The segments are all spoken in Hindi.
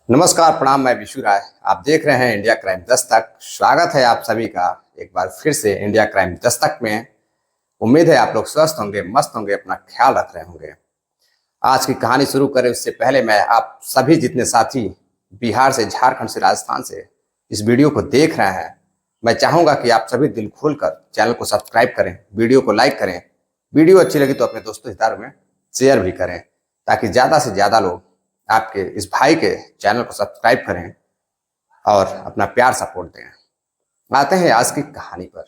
नमस्कार, प्रणाम। मैं विशु राय। आप देख रहे हैं इंडिया क्राइम दस्तक। स्वागत है आप सभी का एक बार फिर से इंडिया क्राइम दस्तक में। उम्मीद है आप लोग स्वस्थ होंगे, मस्त होंगे, अपना ख्याल रख रहे होंगे। आज की कहानी शुरू करें उससे पहले मैं आप सभी जितने साथी बिहार से, झारखंड से, राजस्थान से इस वीडियो को देख रहे हैं, मैं चाहूंगा कि आप सभी दिल खोलकर चैनल को सब्सक्राइब करें, वीडियो को लाइक करें। वीडियो अच्छी लगी तो अपने दोस्तों हितार में शेयर भी करें, ताकि ज़्यादा से ज़्यादा लोग आपके इस भाई के चैनल को सब्सक्राइब करें और अपना प्यार सपोर्ट दें। आते हैं आज की कहानी पर।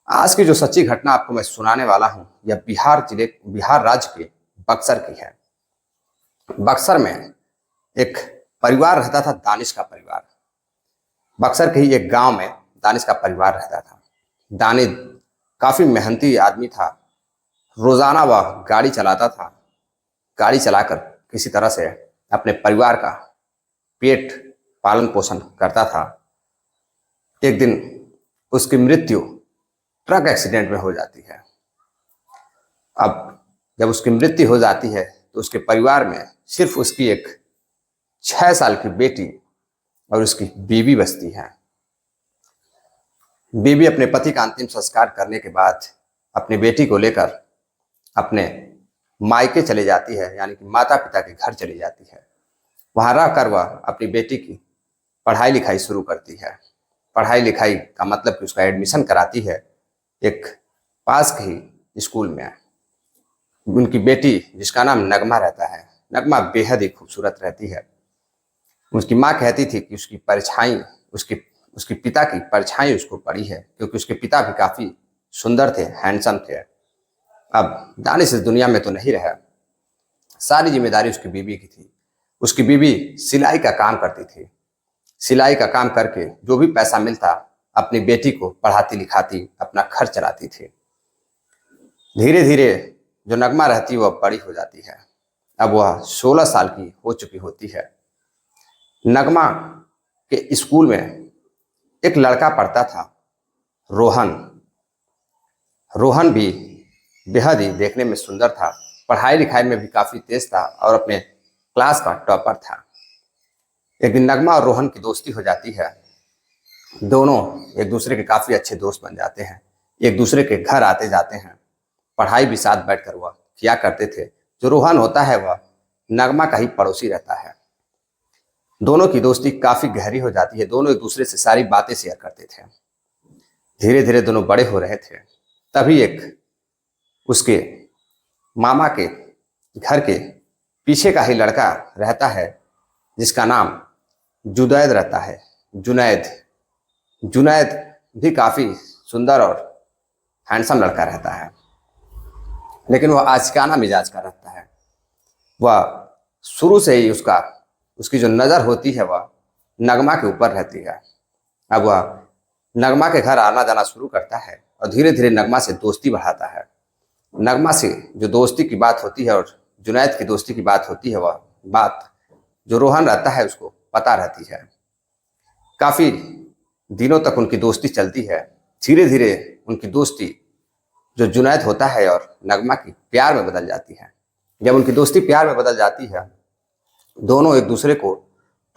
आज की जो सच्ची घटना आपको मैं सुनाने वाला हूं, यह बिहार राज्य के बक्सर की है। बक्सर में एक परिवार रहता था, दानिश का परिवार। बक्सर के ही एक गांव में दानिश का परिवार रहता था। दानिश काफी मेहनती आदमी था। रोजाना वह गाड़ी चलाता था। गाड़ी चलाकर किसी तरह से अपने परिवार का पेट पालन पोषण करता था। एक दिन उसकी मृत्यु ट्रक एक्सीडेंट में हो जाती है। अब जब उसकी मृत्यु हो जाती है तो उसके परिवार में सिर्फ उसकी एक 6 साल की बेटी और उसकी बीवी बचती है। बीवी अपने पति का अंतिम संस्कार करने के बाद अपनी बेटी को लेकर अपने मायके चले जाती है, यानी कि माता पिता के घर चली जाती है। वहां रहकर वह अपनी बेटी की पढ़ाई लिखाई शुरू करती है। पढ़ाई लिखाई का मतलब कि उसका एडमिशन कराती है एक पास के ही स्कूल में। उनकी बेटी, जिसका नाम नगमा रहता है, नगमा बेहद ही खूबसूरत रहती है। उसकी माँ कहती थी कि उसकी परछाई, उसकी उसके पिता की परछाई उसको पड़ी है, क्योंकि उसके पिता भी काफी सुंदर थे, हैंडसम थे। अब दानिश इस दुनिया में तो नहीं रहा। सारी जिम्मेदारी उसकी बीवी की थी। उसकी बीवी सिलाई का काम करती थी। सिलाई का काम करके जो भी पैसा मिलता अपनी बेटी को पढ़ाती लिखाती, अपना खर्च चलाती थी। धीरे धीरे जो नगमा रहती वह बड़ी हो जाती है। अब वह 16 साल की हो चुकी होती है। नगमा के स्कूल में एक लड़का पढ़ता था, रोहन। रोहन भी बेहद ही देखने में सुंदर था, पढ़ाई लिखाई में भी काफी तेज था और अपने क्लास का टॉपर था। एक दिन नगमा और रोहन की दोस्ती हो जाती है। दोनों एक दूसरे के काफी अच्छे दोस्त बन जाते हैं। एक दूसरे के घर आते जाते हैं। पढ़ाई भी साथ बैठकर वह किया करते थे। जो रोहन होता है वह नगमा का ही पड़ोसी रहता है। दोनों की दोस्ती काफी गहरी हो जाती है। दोनों एक दूसरे से सारी बातें शेयर करते थे। धीरे धीरे दोनों बड़े हो रहे थे। तभी एक उसके मामा के घर के पीछे का ही लड़का रहता है, जिसका नाम जुनैद रहता है। जुनैद जुनैद भी काफी सुंदर और हैंडसम लड़का रहता है, लेकिन वह आशिकाना मिजाज का रहता है। वह शुरू से ही उसकी जो नज़र होती है वह नगमा के ऊपर रहती है। अब वह नगमा के घर आना जाना शुरू करता है और धीरे धीरे नगमा से दोस्ती बढ़ाता है। नगमा से जो दोस्ती की बात होती है और जुनैद की दोस्ती की बात होती है, वह बात जो रोहन रहता है उसको पता रहती है। काफी दिनों तक उनकी दोस्ती चलती है। धीरे धीरे उनकी दोस्ती जो जुनैद होता है और नगमा की प्यार में बदल जाती है। जब उनकी दोस्ती प्यार में बदल जाती है, दोनों एक दूसरे को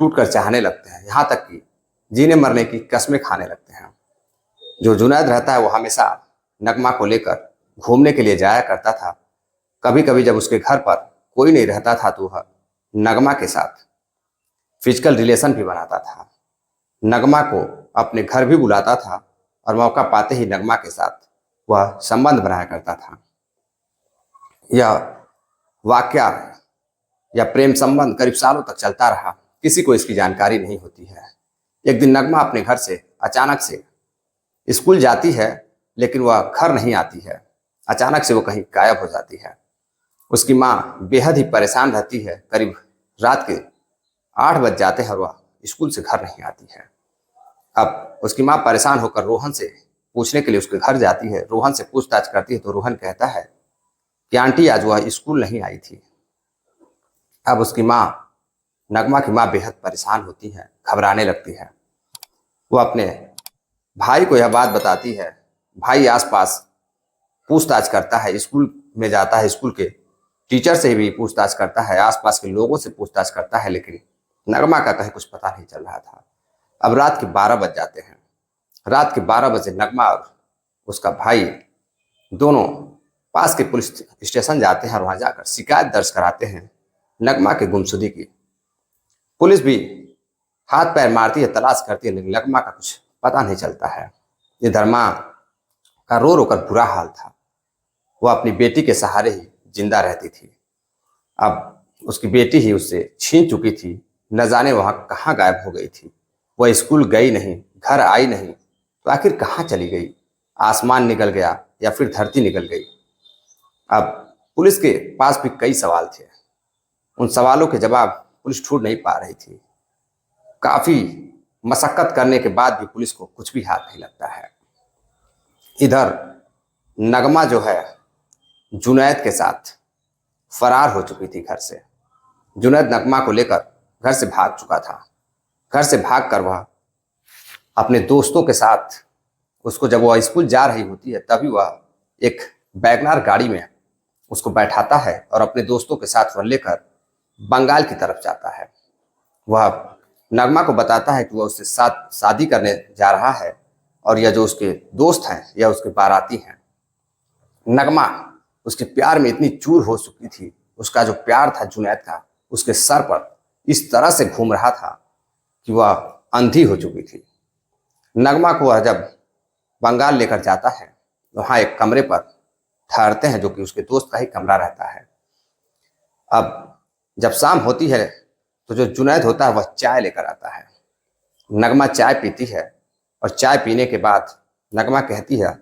टूट कर चाहने लगते हैं, यहाँ तक कि जीने मरने की कस्में खाने लगते हैं। जो जुनैद रहता है वो हमेशा नगमा को लेकर घूमने के लिए जाया करता था। कभी कभी जब उसके घर पर कोई नहीं रहता था तो वह नगमा के साथ फिजिकल रिलेशन भी बनाता था। नगमा को अपने घर भी बुलाता था और मौका पाते ही नगमा के साथ वह संबंध बनाया करता था। यह वाकया या प्रेम संबंध करीब सालों तक चलता रहा। किसी को इसकी जानकारी नहीं होती है। एक दिन नगमा अपने घर से अचानक से स्कूल जाती है, लेकिन वह घर नहीं आती है। अचानक से वो कहीं गायब हो जाती है। उसकी माँ बेहद ही परेशान रहती है। करीब रात के 8 बज जाते हैं और वह स्कूल से घर नहीं आती है। अब उसकी माँ परेशान होकर रोहन से पूछने के लिए उसके घर जाती है। रोहन से पूछताछ करती है तो रोहन कहता है कि आंटी आज वह स्कूल नहीं आई थी। अब उसकी माँ, नगमा की माँ, बेहद परेशान होती है, घबराने लगती है। वो अपने भाई को यह बात बताती है। भाई आसपास पूछताछ करता है, स्कूल में जाता है, स्कूल के टीचर से भी पूछताछ करता है, आसपास के लोगों से पूछताछ करता है, लेकिन नगमा का कहीं कुछ पता नहीं चल रहा था। अब रात के 12 बज जाते हैं। रात के 12 बजे नगमा और उसका भाई दोनों पास के पुलिस स्टेशन जाते हैं और वहां जाकर शिकायत दर्ज कराते हैं नगमा के गुमशुदगी की। पुलिस भी हाथ पैर मारती है, तलाश करती है, लेकिन नगमा का कुछ पता नहीं चलता है। इधर माँ का रो रो कर बुरा हाल था। वह अपनी बेटी के सहारे ही जिंदा रहती थी। अब उसकी बेटी ही उससे छीन चुकी थी। न जाने वहां कहाँ गायब हो गई थी। वह स्कूल गई नहीं, घर आई नहीं, तो आखिर कहाँ चली गई? आसमान निकल गया या फिर धरती निकल गई? अब पुलिस के पास भी कई सवाल थे। उन सवालों के जवाब पुलिस ढूंढ नहीं पा रही थी। काफी मशक्कत करने के बाद भी पुलिस को कुछ भी हाथ नहीं लगता है। इधर नगमा जो है जुनैद के साथ फरार हो चुकी थी घर से। जुनैद नगमा को लेकर घर से भाग चुका था। घर से भाग कर वह अपने दोस्तों के साथ, उसको जब वह स्कूल जा रही होती है तभी वह एक वैगनार गाड़ी में उसको बैठाता है और अपने दोस्तों के साथ वह लेकर बंगाल की तरफ जाता है। वह नगमा को बताता है कि वह उससे साथ शादी करने जा रहा है और यह जो उसके दोस्त हैं यह उसके बाराती हैं। नगमा उसके प्यार में इतनी चूर हो चुकी थी। उसका जो प्यार था जुनैद का उसके सर पर इस तरह से घूम रहा था कि वह अंधी हो चुकी थी। नगमा को वह जब बंगाल लेकर जाता है, वहां एक कमरे पर ठहरते हैं जो कि उसके दोस्त का ही कमरा रहता है। अब जब शाम होती है तो जो जुनैद होता है वह चाय लेकर आता है। नगमा चाय पीती है और चाय पीने के बाद नगमा कहती है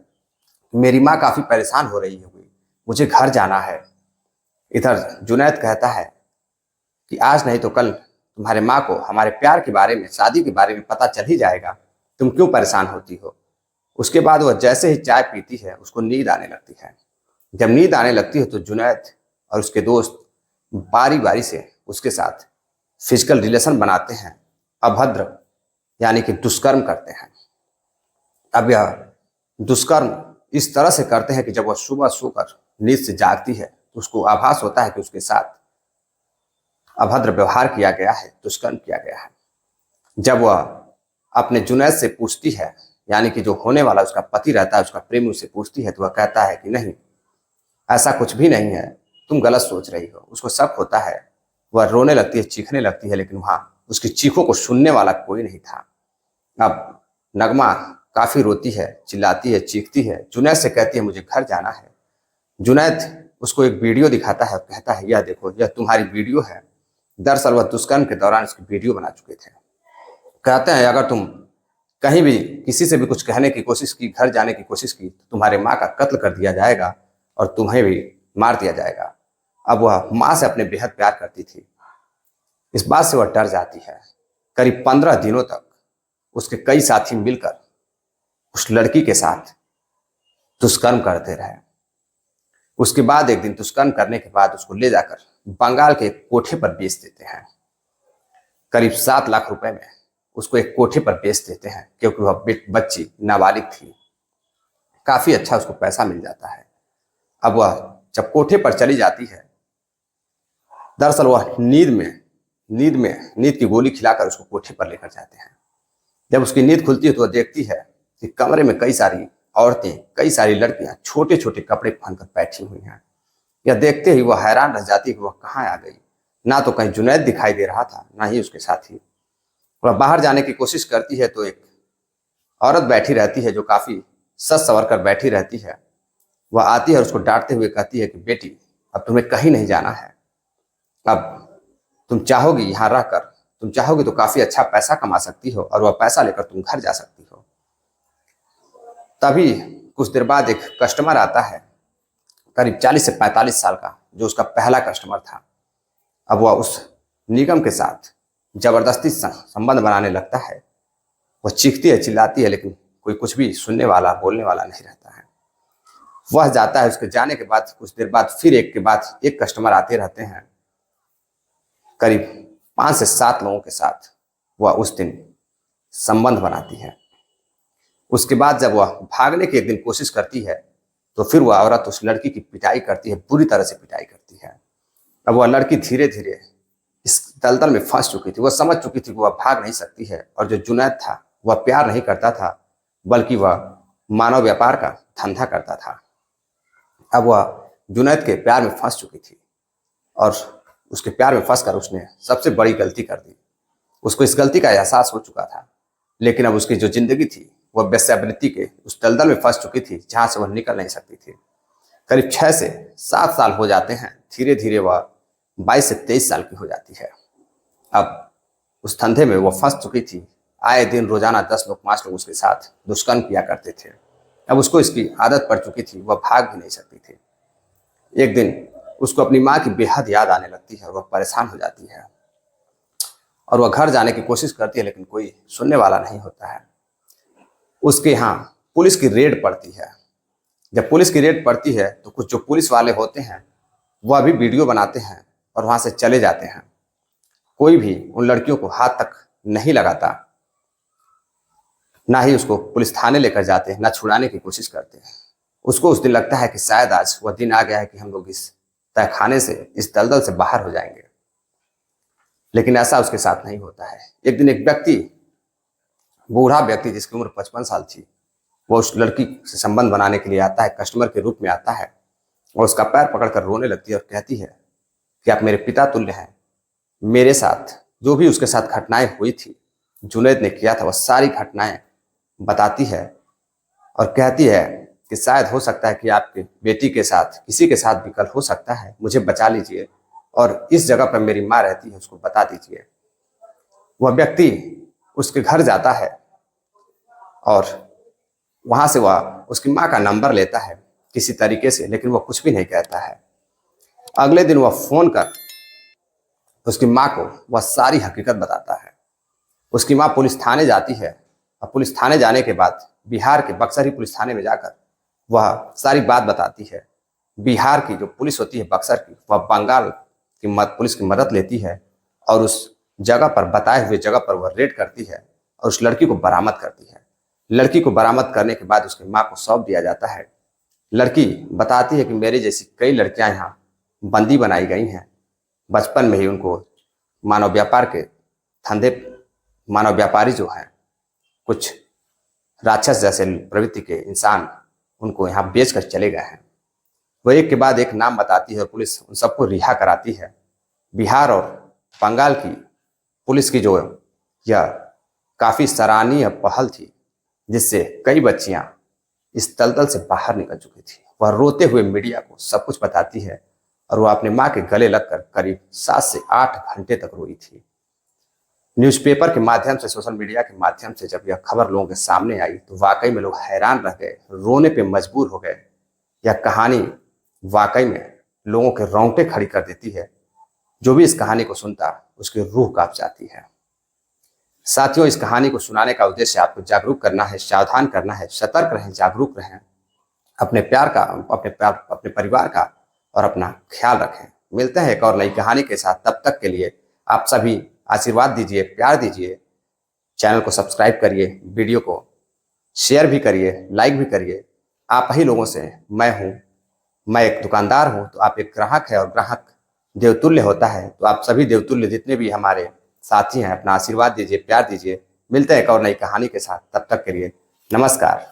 मेरी माँ काफी परेशान हो रही होगी, मुझे घर जाना है। इधर जुनैद कहता है कि आज नहीं तो कल तुम्हारे माँ को हमारे प्यार के बारे में, शादी के बारे में पता चल ही जाएगा, तुम क्यों परेशान होती हो। उसके बाद वह जैसे ही चाय पीती है उसको नींद आने लगती है। जब नींद आने लगती है तो जुनैद और उसके दोस्त बारी बारी से उसके साथ फिजिकल रिलेशन बनाते हैं, अभद्र यानी कि दुष्कर्म करते हैं। अब यह दुष्कर्म इस तरह से करते हैं कि जब वह सुबह सोकर नींद से जागती है तो उसको आभास होता है कि उसके साथ अभद्र व्यवहार किया गया है, दुष्कर्म किया गया है। जब वह अपने जुनैद से पूछती है, यानी कि जो होने वाला उसका पति रहता है, उसका प्रेमी उससे पूछती है, तो वह कहता है कि नहीं, ऐसा कुछ भी नहीं है, तुम गलत सोच रही हो। उसको शक होता है, वह रोने लगती है, चीखने लगती है, लेकिन वहां उसकी चीखों को सुनने वाला कोई नहीं था। अब नगमा काफी रोती है, चिल्लाती है, चीखती है, जुनैद से कहती है मुझे घर जाना है। जुनैद उसको एक वीडियो दिखाता है और कहता है यह देखो, यह तुम्हारी वीडियो है। दरअसल वह दुष्कर्म के दौरान इसकी वीडियो बना चुके थे। कहते हैं अगर तुम कहीं भी किसी से भी कुछ कहने की कोशिश की, घर जाने की कोशिश की, तो तुम्हारे माँ का कत्ल कर दिया जाएगा और तुम्हें भी मार दिया जाएगा। अब वह माँ से अपने बेहद प्यार करती थी। इस बात से वह डर जाती है। करीब 15 दिनों तक उसके कई साथी मिलकर उस लड़की के साथ दुष्कर्म करते रहे। उसके बाद एक दिन दुष्कर्म करने के बाद उसको ले जाकर बंगाल के एक कोठे पर बेच देते हैं। करीब 7 लाख रुपए में उसको एक कोठे पर बेच देते हैं, क्योंकि वह बच्ची नाबालिग थी। काफी अच्छा उसको पैसा मिल जाता है। अब वह जब कोठे पर चली जाती है, दरअसल वह नींद की गोली खिलाकर उसको कोठे पर लेकर जाते हैं। जब उसकी नींद खुलती है तो वह देखती है कि कमरे में कई सारी औरतें, कई सारी लड़कियां छोटे छोटे कपड़े पहनकर बैठी हुई हैं। यह देखते ही वह हैरान रह जाती है कि वह कहाँ आ गई। ना तो कहीं जुनैद दिखाई दे रहा था, ना ही उसके साथी। वह बाहर जाने की कोशिश करती है तो एक औरत बैठी रहती है जो काफी सज संवर कर बैठी रहती है। वह आती है और उसको डांटते हुए कहती है कि बेटी, अब तुम्हें कहीं नहीं जाना है। अब तुम चाहोगी यहाँ रहकर, तुम चाहोगी तो काफी अच्छा पैसा कमा सकती हो और वह पैसा लेकर तुम घर जा सकती हो। तभी कुछ देर बाद एक कस्टमर आता है, करीब 40 से 45 साल का, जो उसका पहला कस्टमर था। अब वह उस निगम के साथ जबरदस्ती संबंध बनाने लगता है। वह चीखती है, चिल्लाती है, लेकिन कोई कुछ भी सुनने वाला, बोलने वाला नहीं रहता है। वह जाता है। उसके जाने के बाद कुछ देर बाद फिर एक के बाद एक कस्टमर आते रहते हैं। करीब 5 से 7 लोगों के साथ वह उस दिन संबंध बनाती है। उसके बाद जब वह भागने की एक दिन कोशिश करती है तो फिर वह औरत उस लड़की की पिटाई करती है, बुरी तरह से पिटाई करती है। अब वह लड़की धीरे धीरे इस दलदल में फंस चुकी थी। वह समझ चुकी थी कि वह भाग नहीं सकती है, और जो जुनैद था वह प्यार नहीं करता था, बल्कि वह मानव व्यापार का धंधा करता था। अब वह जुनैद के प्यार में फंस चुकी थी, और उसके प्यार में फंसकर उसने सबसे बड़ी गलती कर दी। उसको इस गलती का एहसास हो चुका था, लेकिन अब उसकी जो जिंदगी थी वह वेश्यावृत्ति के उस दलदल में फंस चुकी थी, जहां से वह निकल नहीं सकती थी। करीब 6 से 7 साल हो जाते हैं। धीरे धीरे वह 22 से 23 साल की हो जाती है। अब उस धंधे में वह फंस चुकी थी। आए दिन रोजाना 10 लोग 5 लोग उसके साथ दुष्कर्म किया करते थे। अब उसको इसकी आदत पड़ चुकी थी, वह भाग भी नहीं सकती थी। एक दिन उसको अपनी माँ की बेहद याद आने लगती है, और वह परेशान हो जाती है, और वह घर जाने की कोशिश करती है, लेकिन कोई सुनने वाला नहीं होता है। उसके यहाँ पुलिस की रेड पड़ती है। जब पुलिस की रेड पड़ती है तो कुछ जो पुलिस वाले होते हैं वह भी वीडियो बनाते हैं और वहां से चले जाते हैं। कोई भी उन लड़कियों को हाथ तक नहीं लगाता, ना ही उसको पुलिस थाने लेकर जाते हैं, ना छुड़ाने की कोशिश करते हैं। उसको उस दिन लगता है कि शायद आज वह दिन आ गया है कि हम लोग इस तहखाने से, इस दलदल से बाहर हो जाएंगे, लेकिन ऐसा उसके साथ नहीं होता है। एक दिन एक व्यक्ति, बूढ़ा व्यक्ति जिसकी उम्र 55 साल थी, वो उस लड़की से संबंध बनाने के लिए आता है, कस्टमर के रूप में आता है, और उसका पैर पकड़कर रोने लगती है और कहती है कि आप मेरे पिता तुल्य हैं। मेरे साथ जो भी उसके साथ घटनाएं हुई थी, जुनैद ने किया था, वह सारी घटनाएं बताती है, और कहती है कि शायद हो सकता है कि आपके बेटी के साथ किसी के साथ भी कल हो सकता है, मुझे बचा लीजिए, और इस जगह पर मेरी माँ रहती है, उसको बता दीजिए। वह व्यक्ति उसके घर जाता है, और वहां से वह उसकी माँ का नंबर लेता है किसी तरीके से, लेकिन वह कुछ भी नहीं कहता है। अगले दिन वह फोन कर उसकी माँ को वह सारी हकीकत बताता है। उसकी माँ पुलिस थाने जाती है, और पुलिस थाने जाने के बाद बिहार के बक्सर ही पुलिस थाने में जाकर वह सारी बात बताती है। बिहार की जो पुलिस होती है बक्सर की, वह बंगाल की पुलिस की मदद लेती है, और उस जगह पर, बताए हुए जगह पर वह रेड करती है, और उस लड़की को बरामद करती है। लड़की को बरामद करने के बाद उसकी माँ को सौंप दिया जाता है। लड़की बताती है कि मेरे जैसी कई लड़कियां यहाँ बंदी बनाई गई हैं। बचपन में ही उनको मानव व्यापार के धंधे, मानव व्यापारी जो हैं, कुछ राक्षस जैसे प्रवृत्ति के इंसान उनको यहाँ बेचकर चले गए हैं। वह एक के बाद एक नाम बताती है, और पुलिस उन सबको रिहा कराती है। बिहार और बंगाल की पुलिस की जो यह काफी सराहनीय पहल थी, जिससे कई बच्चियां इस दलदल से बाहर निकल चुकी थी। वह रोते हुए मीडिया को सब कुछ बताती है, और वह अपने माँ के गले लगकर करीब 7 से 8 घंटे तक रोई थी। न्यूज़पेपर के माध्यम से, सोशल मीडिया के माध्यम से जब यह खबर लोगों के सामने आई तो वाकई में लोग हैरान रह गए, रोने पे मजबूर हो गए। यह कहानी वाकई में लोगों के रोंगटे खड़ी कर देती है। जो भी इस कहानी को सुनता उसकी रूह कांप जाती है। साथियों, इस कहानी को सुनाने का उद्देश्य आपको जागरूक करना है, सावधान करना है, सतर्क रहें, जागरूक रहें, अपने प्यार का, अपने परिवार का और अपना ख्याल रखें। मिलते हैं एक और नई कहानी के साथ। तब तक के लिए आप सभी आशीर्वाद दीजिए, प्यार दीजिए, चैनल को सब्सक्राइब करिए, वीडियो को शेयर भी करिए, लाइक भी करिए। आप ही लोगों से मैं एक दुकानदार हूं, तो आप एक ग्राहक है, और ग्राहक देवतुल्य होता है। तो आप सभी देवतुल्य जितने भी हमारे साथी हैं, अपना आशीर्वाद दीजिए, प्यार दीजिए। मिलते हैं एक और नई कहानी के साथ। तब तक के लिए नमस्कार।